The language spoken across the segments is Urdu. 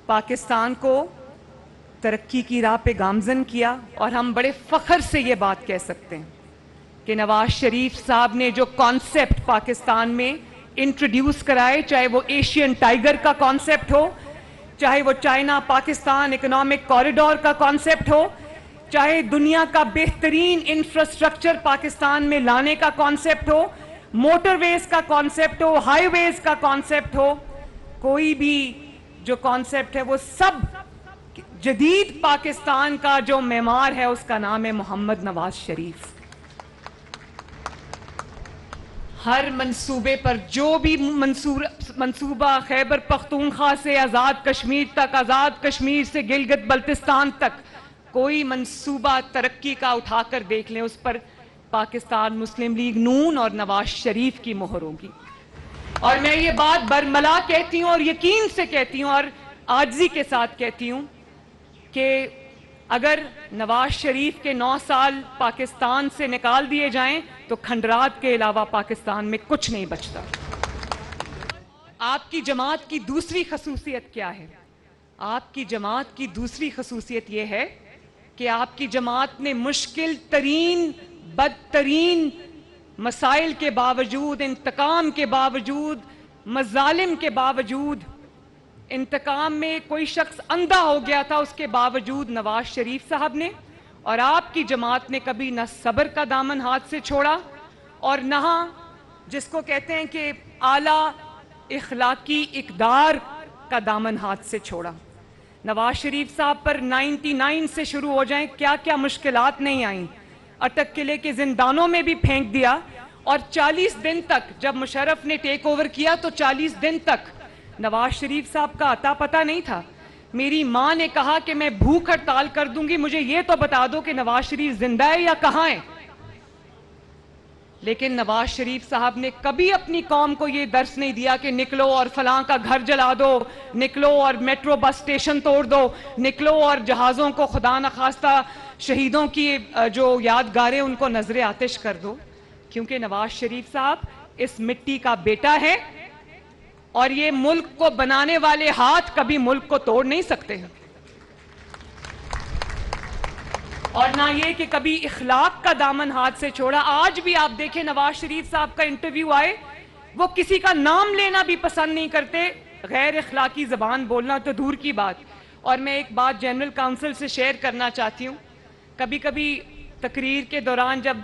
پاکستان کو ترقی کی راہ پہ گامزن کیا، اور ہم بڑے فخر سے یہ بات کہہ سکتے ہیں کہ نواز شریف صاحب نے جو کانسیپٹ پاکستان میں انٹروڈیوس کرائے، چاہے وہ ایشین ٹائیگر کا کانسیپٹ ہو، چاہے وہ چائنا پاکستان اکنامک کوریڈور کا کانسیپٹ ہو، چاہے دنیا کا بہترین انفراسٹرکچر پاکستان میں لانے کا کانسیپٹ ہو، موٹر ویز کا کانسیپٹ ہو، ہائی ویز کا کانسیپٹ ہو، کوئی بھی جو کانسیپٹ ہے وہ سب جدید پاکستان کا جو معمار ہے اس کا نام ہے محمد نواز شریف۔ ہر منصوبے پر جو بھی منصوبہ خیبر پختونخوا سے آزاد کشمیر تک، آزاد کشمیر سے گلگت بلتستان تک، کوئی منصوبہ ترقی کا اٹھا کر دیکھ لیں، اس پر پاکستان مسلم لیگ نون اور نواز شریف کی مہر ہوگی۔ اور میں یہ بات برملا کہتی ہوں اور یقین سے کہتی ہوں اور عاجزی کے ساتھ کہتی ہوں کہ اگر نواز شریف کے 9 سال پاکستان سے نکال دیے جائیں تو کھنڈرات کے علاوہ پاکستان میں کچھ نہیں بچتا۔ آپ کی جماعت کی دوسری خصوصیت کیا ہے؟ آپ کی جماعت کی دوسری خصوصیت یہ ہے کہ آپ کی جماعت نے مشکل ترین، بدترین مسائل کے باوجود، انتقام کے باوجود، مظالم کے باوجود، انتقام میں کوئی شخص اندھا ہو گیا تھا، اس کے باوجود نواز شریف صاحب نے اور آپ کی جماعت نے کبھی نہ صبر کا دامن ہاتھ سے چھوڑا اور نہ جس کو کہتے ہیں کہ اعلیٰ اخلاقی اقدار کا دامن ہاتھ سے چھوڑا۔ نواز شریف صاحب پر 99 سے شروع ہو جائیں، کیا کیا مشکلات نہیں آئیں، اٹک قلعے کے زندانوں میں بھی پھینک دیا، اور 40 دن تک جب مشرف نے ٹیک اوور کیا تو 40 دن تک نواز شریف صاحب کا عطا پتہ نہیں تھا۔ میری ماں نے کہا کہ میں بھوک ہڑتال کر دوں گی، مجھے یہ تو بتا دو کہ نواز شریف زندہ ہے یا کہاں ہے۔ لیکن نواز شریف صاحب نے کبھی اپنی قوم کو یہ درس نہیں دیا کہ نکلو اور فلاں کا گھر جلا دو، نکلو اور میٹرو بس اسٹیشن توڑ دو، نکلو اور جہازوں کو خدا نخواستہ شہیدوں کی جو یادگاریں ان کو نظر آتش کر دو، کیونکہ نواز شریف صاحب اس مٹی کا بیٹا ہے اور یہ ملک کو بنانے والے ہاتھ کبھی ملک کو توڑ نہیں سکتے ہیں، اور نہ یہ کہ کبھی اخلاق کا دامن ہاتھ سے چھوڑا۔ آج بھی آپ دیکھیں نواز شریف صاحب کا انٹرویو آئے، وہ کسی کا نام لینا بھی پسند نہیں کرتے، غیر اخلاقی زبان بولنا تو دور کی بات۔ اور میں ایک بات جنرل کاؤنسل سے شیئر کرنا چاہتی ہوں، کبھی کبھی تقریر کے دوران جب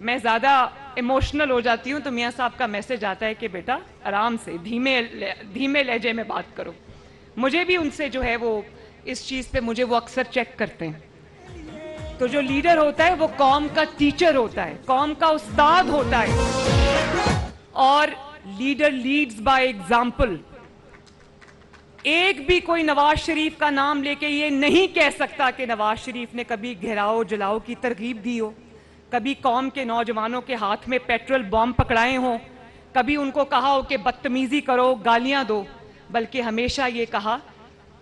میں زیادہ ایموشنل ہو جاتی ہوں تو میاں صاحب کا میسج آتا ہے کہ بیٹا آرام سے دھیمے لہجے میں بات کرو۔ مجھے بھی ان سے جو ہے وہ اس چیز پہ مجھے وہ اکثر چیک کرتے ہیں۔ تو جو لیڈر ہوتا ہے وہ قوم کا ٹیچر ہوتا ہے، قوم کا استاد ہوتا ہے، اور لیڈر لیڈز بائی ایگزامپل۔ ایک بھی کوئی نواز شریف کا نام لے کے یہ نہیں کہہ سکتا کہ نواز شریف نے کبھی گھیراؤ جلاؤ کی ترغیب دی ہو، کبھی قوم کے نوجوانوں کے ہاتھ میں پیٹرول بم پکڑائے ہوں، کبھی ان کو کہا ہو کہ بدتمیزی کرو، گالیاں دو، بلکہ ہمیشہ یہ کہا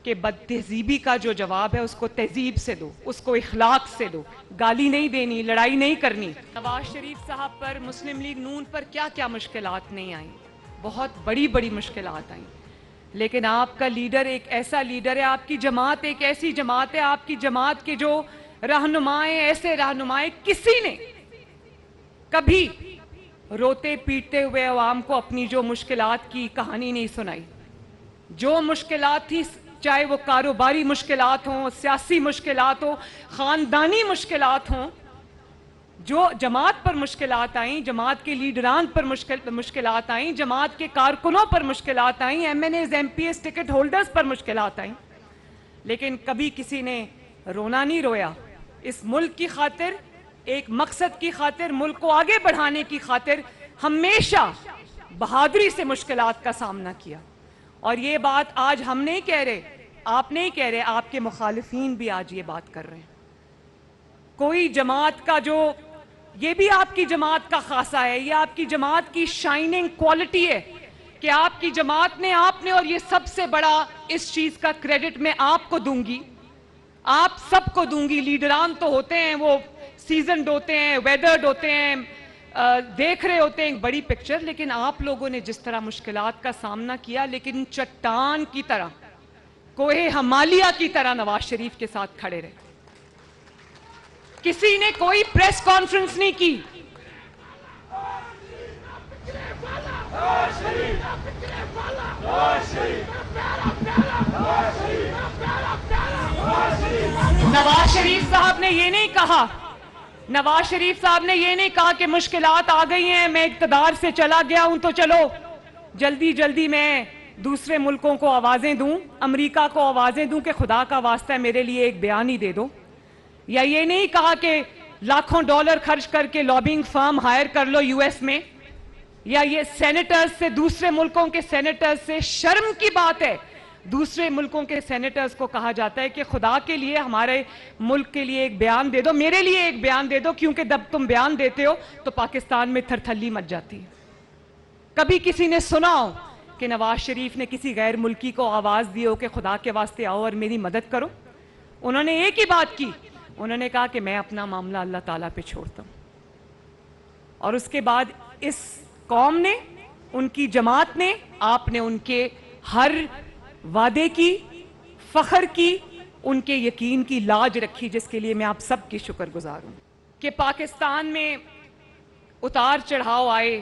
کہ بد تہذیبی کا جو جواب ہے اس کو تہذیب سے دو، اس کو اخلاق سے دو، گالی نہیں دینی، لڑائی نہیں کرنی۔ نواز شریف صاحب پر، مسلم لیگ نون پر کیا کیا مشکلات نہیں آئیں، بہت بڑی بڑی مشکلات آئیں، لیکن آپ کا لیڈر ایک ایسا لیڈر ہے، آپ کی جماعت ایک ایسی جماعت ہے، آپ کی جماعت کے جو رہنمائیں، ایسے رہنمائیں کسی نے کبھی روتے پیٹتے ہوئے عوام کو اپنی جو مشکلات کی کہانی نہیں سنائی۔ جو مشکلات تھی، چاہے وہ کاروباری مشکلات ہوں، سیاسی مشکلات ہوں، خاندانی مشکلات ہوں، جو جماعت پر مشکلات آئیں، جماعت کے لیڈران پر مشکلات آئیں، جماعت کے کارکنوں پر مشکلات آئیں، M N As, M P As, ticket holders پر مشکلات آئیں، لیکن کبھی کسی نے رونا نہیں رویا۔ اس ملک کی خاطر، ایک مقصد کی خاطر، ملک کو آگے بڑھانے کی خاطر ہمیشہ بہادری سے مشکلات کا سامنا کیا۔ اور یہ بات آج ہم نہیں کہہ رہے، آپ نہیں کہہ رہے، آپ کے مخالفین بھی آج یہ بات کر رہے ہیں۔ کوئی جماعت کا جو، یہ بھی آپ کی جماعت کا خاصہ ہے، یہ آپ کی جماعت کی شائننگ کوالٹی ہے کہ آپ کی جماعت نے، آپ نے، اور یہ سب سے بڑا اس چیز کا کریڈٹ میں آپ کو دوں گی، آپ سب کو دوں گی۔ لیڈران تو ہوتے ہیں، وہ سیزنڈ ہوتے ہیں، ویدرڈ ہوتے ہیں، دیکھ رہے ہوتے ہیں ایک بڑی پکچر، لیکن آپ لوگوں نے جس طرح مشکلات کا سامنا کیا، لیکن چٹان کی طرح کوہ ہمالیہ کی طرح نواز شریف کے ساتھ کھڑے رہے. کسی نے کوئی پریس کانفرنس نہیں کی. نواز شریف صاحب نے یہ نہیں کہا، نواز شریف صاحب نے یہ نہیں کہا کہ مشکلات آ گئی ہیں، میں اقتدار سے چلا گیا ہوں تو چلو جلدی جلدی میں دوسرے ملکوں کو آوازیں دوں، امریکہ کو آوازیں دوں کہ خدا کا واسطہ ہے میرے لیے ایک بیان ہی دے دو. یا یہ نہیں کہا کہ لاکھوں ڈالر خرچ کر کے لابنگ فرم ہائر کر لو یو ایس میں. یا یہ سینیٹرز سے، دوسرے ملکوں کے سینیٹرز سے شرم کی بات ہے. دوسرے ملکوں کے سینیٹرز کو کہا جاتا ہے کہ خدا کے لیے ہمارے ملک کے لیے ایک بیان دے دو، میرے لیے ایک بیان دے دو، کیونکہ جب تم بیان دیتے ہو تو پاکستان میں تھرتھلی مچ جاتی ہے. کبھی کسی نے سنا ہو کہ نواز شریف نے کسی غیر ملکی کو آواز دی ہو کہ خدا کے واسطے آؤ اور میری مدد کرو؟ انہوں نے ایک ہی بات کی، انہوں نے کہا کہ میں اپنا معاملہ اللہ تعالیٰ پہ چھوڑتا ہوں. اور اس کے بعد اس قوم نے، ان کی جماعت نے، آپ نے ان کے ہر وعدے کی، فخر کی، ان کے یقین کی لاج رکھی، جس کے لیے میں آپ سب کی شکر گزار ہوں. کہ پاکستان میں اتار چڑھاؤ آئے،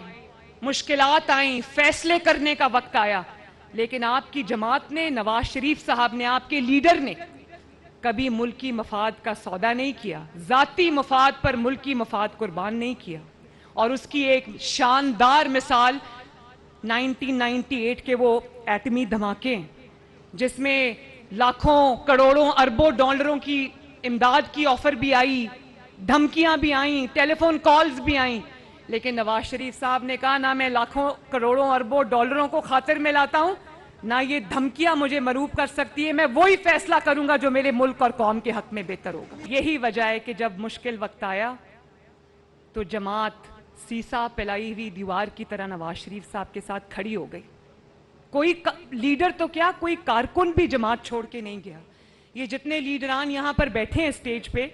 مشکلات آئیں، فیصلے کرنے کا وقت آیا، لیکن آپ کی جماعت نے، نواز شریف صاحب نے، آپ کے لیڈر نے کبھی ملکی مفاد کا سودا نہیں کیا، ذاتی مفاد پر ملکی مفاد قربان نہیں کیا. اور اس کی ایک شاندار مثال 1998 کے وہ ایٹمی دھماکے، جس میں لاکھوں کروڑوں اربوں ڈالروں کی امداد کی آفر بھی آئی، دھمکیاں بھی آئیں، ٹیلی فون کالز بھی آئیں، لیکن نواز شریف صاحب نے کہا نہ میں لاکھوں کروڑوں اربوں ڈالروں کو خاطر میں لاتا ہوں، نہ یہ دھمکیاں مجھے مروب کر سکتی ہے، میں وہی فیصلہ کروں گا جو میرے ملک اور قوم کے حق میں بہتر ہوگا. یہی وجہ ہے کہ جب مشکل وقت آیا تو جماعت سیسا پلائی ہوئی دیوار کی طرح نواز شریف صاحب کے ساتھ کھڑی ہو گئی. کوئی لیڈر تو کیا، کوئی کارکن بھی جماعت چھوڑ کے نہیں گیا. یہ جتنے لیڈران یہاں پر بیٹھے ہیں اسٹیج پہ،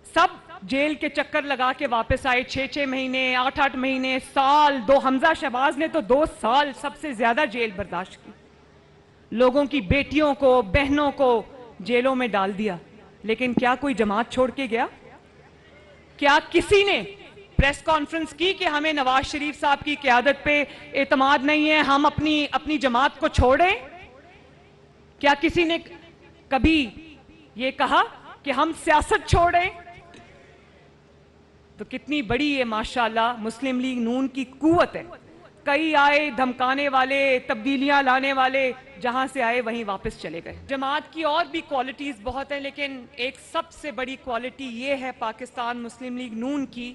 سب جیل کے چکر لگا کے واپس آئے. 6 مہینے، 8 مہینے، سال، حمزہ شہباز نے تو 2 سال سب سے زیادہ جیل برداشت کی، لوگوں کی بیٹیوں کو، بہنوں کو جیلوں میں ڈال دیا. لیکن کیا کوئی جماعت چھوڑ کے گیا؟ کیا کسی نے پریس کانفرنس کی کہ ہمیں نواز شریف صاحب کی قیادت پہ اعتماد نہیں ہے، ہم اپنی جماعت کو چھوڑیں؟ کیا کسی نے کبھی یہ کہا کہ ہم سیاست چھوڑیں؟ تو کتنی بڑی یہ ماشاءاللہ مسلم لیگ نون کی قوت ہے. کئی آئے دھمکانے والے، تبدیلیاں لانے والے، جہاں سے آئے وہیں واپس چلے گئے. جماعت کی اور بھی کوالٹیز بہت ہیں، لیکن ایک سب سے بڑی کوالٹی یہ ہے پاکستان مسلم لیگ نون کی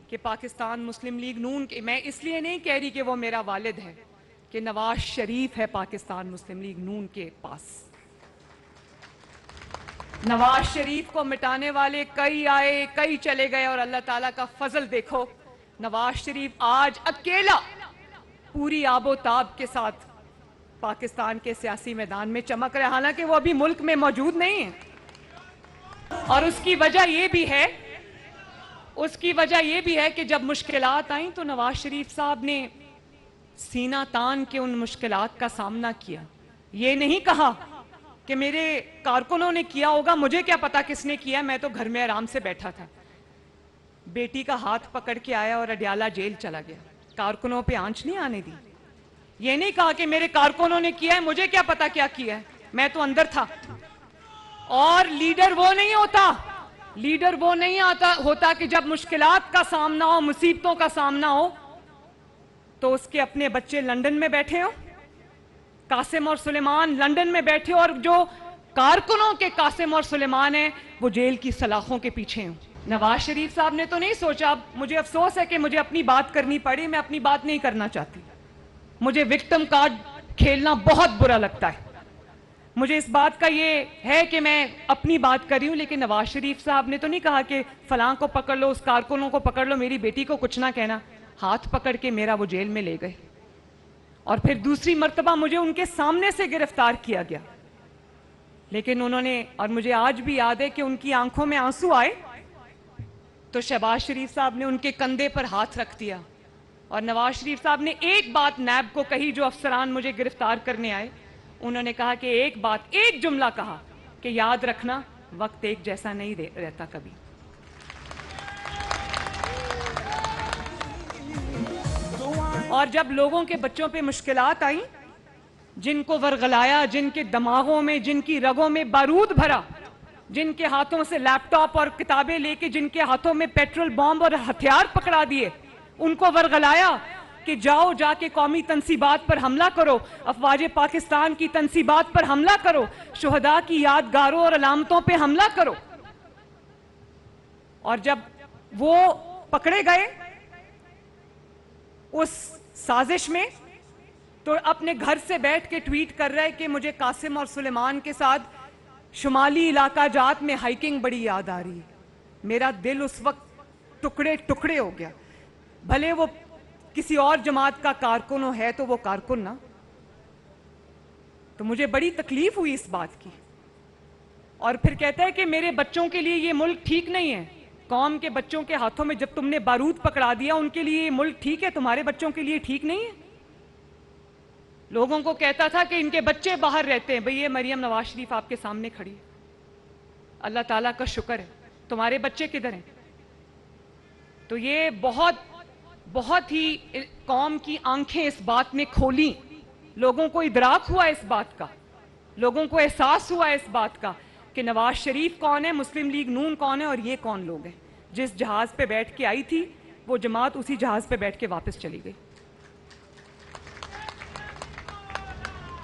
کہ پاکستان مسلم لیگ نون کے، میں اس لیے نہیں کہہ رہی کہ وہ میرا والد ہے، کہ نواز شریف ہے پاکستان مسلم لیگ نون کے پاس. نواز شریف کو مٹانے والے کئی آئے، کئی چلے گئے، اور اللہ تعالیٰ کا فضل دیکھو، نواز شریف آج اکیلا پوری آب و تاب کے ساتھ پاکستان کے سیاسی میدان میں چمک رہا، حالانکہ وہ ابھی ملک میں موجود نہیں ہے. اور اس کی وجہ یہ بھی ہے کہ جب مشکلات آئیں تو نواز شریف صاحب نے سینہ تان کے ان مشکلات کا سامنا کیا. یہ نہیں کہا کہ میرے کارکنوں نے کیا ہوگا، مجھے کیا پتا کس نے کیا، میں تو گھر میں آرام سے بیٹھا تھا. بیٹی کا ہاتھ پکڑ کے آیا اور اڈیالہ جیل چلا گیا، کارکنوں پہ آنچ نہیں آنے دی. یہ نہیں کہا کہ میرے کارکنوں نے کیا ہے، مجھے کیا پتا کیا کیا ہے، میں تو اندر تھا. اور لیڈر وہ نہیں ہوتا کہ جب مشکلات کا سامنا ہو، مصیبتوں کا سامنا ہو، تو اس کے اپنے بچے لندن میں بیٹھے ہو، قاسم اور سلیمان لندن میں بیٹھے ہو، اور جو کارکنوں کے قاسم اور سلیمان ہیں وہ جیل کی سلاخوں کے پیچھے ہوں. نواز شریف صاحب نے تو نہیں سوچا. مجھے افسوس ہے کہ مجھے اپنی بات کرنی پڑی، میں اپنی بات نہیں کرنا چاہتی. مجھے وکٹم کارڈ کھیلنا بہت برا لگتا ہے. مجھے اس بات کا یہ ہے کہ میں اپنی بات کر رہی ہوں، لیکن نواز شریف صاحب نے تو نہیں کہا کہ فلاں کو پکڑ لو، اس کارکنوں کو پکڑ لو، میری بیٹی کو کچھ نہ کہنا. ہاتھ پکڑ کے میرا وہ جیل میں لے گئے، اور پھر دوسری مرتبہ مجھے ان کے سامنے سے گرفتار کیا گیا. لیکن انہوں نے، اور مجھے آج بھی یاد ہے کہ ان کی آنکھوں میں آنسو آئے تو شہباز شریف صاحب نے ان کے کندھے پر ہاتھ رکھ دیا، اور نواز شریف صاحب نے ایک بات نیب کو کہی جو افسران مجھے گرفتار کرنے آئے. انہوں نے کہا کہ ایک بات، ایک جملہ کہا کہ یاد رکھنا وقت ایک جیسا نہیں رہتا کبھی. اور جب لوگوں کے بچوں پہ مشکلات آئیں، جن کو ورغلایا، جن کے دماغوں میں، جن کی رگوں میں بارود بھرا، جن کے ہاتھوں سے لیپ ٹاپ اور کتابیں لے کے جن کے ہاتھوں میں پیٹرول بم اور ہتھیار پکڑا دیے، ان کو ورغلایا کہ جاؤ جا کے قومی تنصیبات پر حملہ کرو، افواج پاکستان کی تنصیبات پر حملہ کرو، شہداء کی یادگاروں اور علامتوں پہ حملہ کرو. اور جب وہ پکڑے گئے اس سازش میں، تو اپنے گھر سے بیٹھ کے ٹویٹ کر رہے کہ مجھے قاسم اور سلیمان کے ساتھ شمالی علاقہ جات میں ہائیکنگ بڑی یاد آ رہی ہے. میرا دل اس وقت ٹکڑے ٹکڑے ہو گیا. بھلے وہ کسی اور جماعت کا کارکن ہے تو وہ کارکن نا. تو مجھے بڑی تکلیف ہوئی اس بات کی. اور پھر کہتا ہے کہ میرے بچوں کے لیے یہ ملک ٹھیک نہیں ہے. قوم کے بچوں کے ہاتھوں میں جب تم نے بارود پکڑا دیا، ان کے لیے یہ ملک ٹھیک ہے، تمہارے بچوں کے لیے ٹھیک نہیں ہے. لوگوں کو کہتا تھا کہ ان کے بچے باہر رہتے ہیں. بھئی یہ مریم نواز شریف آپ کے سامنے کھڑی ہے. اللہ تعالیٰ کا شکر ہے. تمہارے بچے کدھر ہیں؟ تو یہ بہت ہی قوم کی آنکھیں اس بات نے کھولیں. لوگوں کو ادراک ہوا اس بات کا، لوگوں کو احساس ہوا اس بات کا کہ نواز شریف کون ہے، مسلم لیگ نون کون ہے، اور یہ کون لوگ ہیں. جس جہاز پہ بیٹھ کے آئی تھی وہ جماعت اسی جہاز پہ بیٹھ کے واپس چلی گئی.